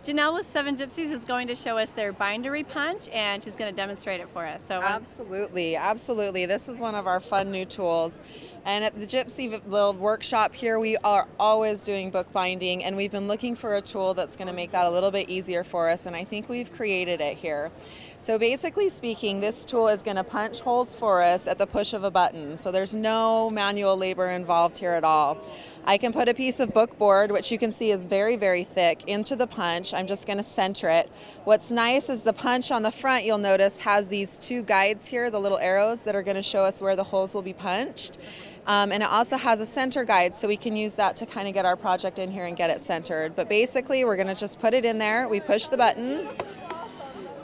Janelle with 7 Gypsies is going to show us their binderie punch, and she's going to demonstrate it for us. So absolutely, absolutely. This is one of our fun new tools. And at the Gypsy little workshop here, we are always doing bookbinding, and we've been looking for a tool that's going to make that a little bit easier for us, and I think we've created it here. So basically speaking, this tool is going to punch holes for us at the push of a button. So there's no manual labor involved here at all. I can put a piece of book board, which you can see is very, very thick, into the punch. I'm just going to center it. What's nice is the punch on the front, you'll notice, has these 2 guides here, the little arrows that are going to show us where the holes will be punched. And it also has a center guide, so we can use that to kind of get our project in here and get it centered. But basically, we're going to just put it in there. We push the button,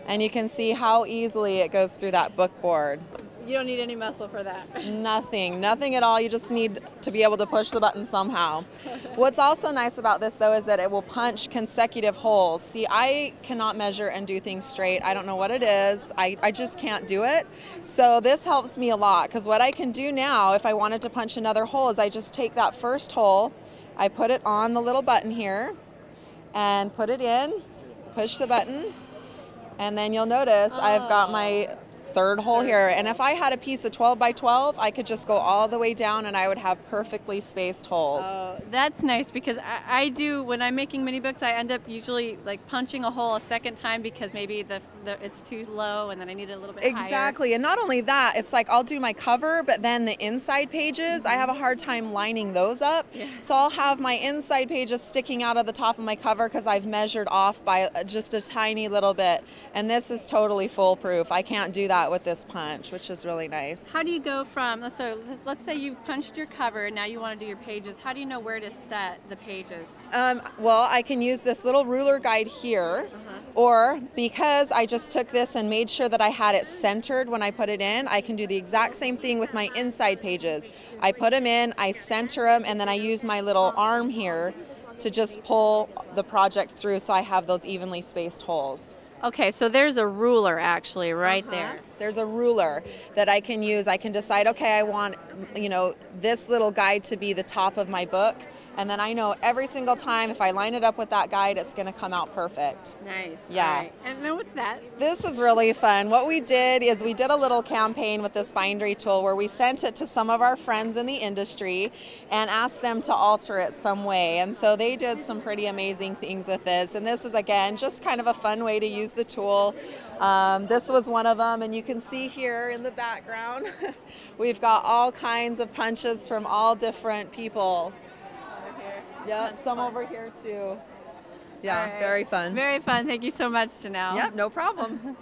and you can see how easily it goes through that book board. you don't need any muscle for that. Nothing at all. You just need to be able to push the button somehow. What's also nice about this, though, is that it will punch consecutive holes. See, I cannot measure and do things straight. I don't know what it is. I just can't do it. So this helps me a lot, because what I can do now, if I wanted to punch another hole, is I just take that first hole, I put it on the little button here, and put it in, push the button, and then you'll notice I've got my third hole here. And if I had a piece of 12 by 12, I could just go all the way down and I would have perfectly spaced holes. Oh, that's nice, because I do, when I'm making mini books, I end up usually like punching a hole a second time because maybe it's too low and then I need it a little bit higher. Exactly. And not only that, it's like I'll do my cover, but then the inside pages, I have a hard time lining those up. Yeah. So I'll have my inside pages sticking out of the top of my cover because I've measured off by just a tiny little bit. And this is totally foolproof. I can't do that with this punch, which is really nice. How do you go from, so let's say you punched your cover and now you want to do your pages. How do you know where to set the pages? Well, I can use this little ruler guide here, or because I just took this and made sure that I had it centered when I put it in, I can do the exact same thing with my inside pages. I put them in, I center them, and then I use my little arm here to just pull the project through so I have those evenly spaced holes. Okay, so there's a ruler actually right there. There's a ruler that I can use. I can decide, okay, I want, this little guide to be the top of my book. And then I know every single time if I line it up with that guide, it's going to come out perfect. Nice. Yeah. All right. And then what's that? This is really fun. What we did is we did a little campaign with this binderie tool where we sent it to some of our friends in the industry and asked them to alter it some way. And so they did some pretty amazing things with this. And this is, again, just kind of a fun way to use the tool. This was one of them, and you can see here in the background, we've got all kinds of punches from all different people. Yeah, some fun over here too. Yeah, right. Very fun. Very fun. Thank you so much, Janelle. Yep, no problem.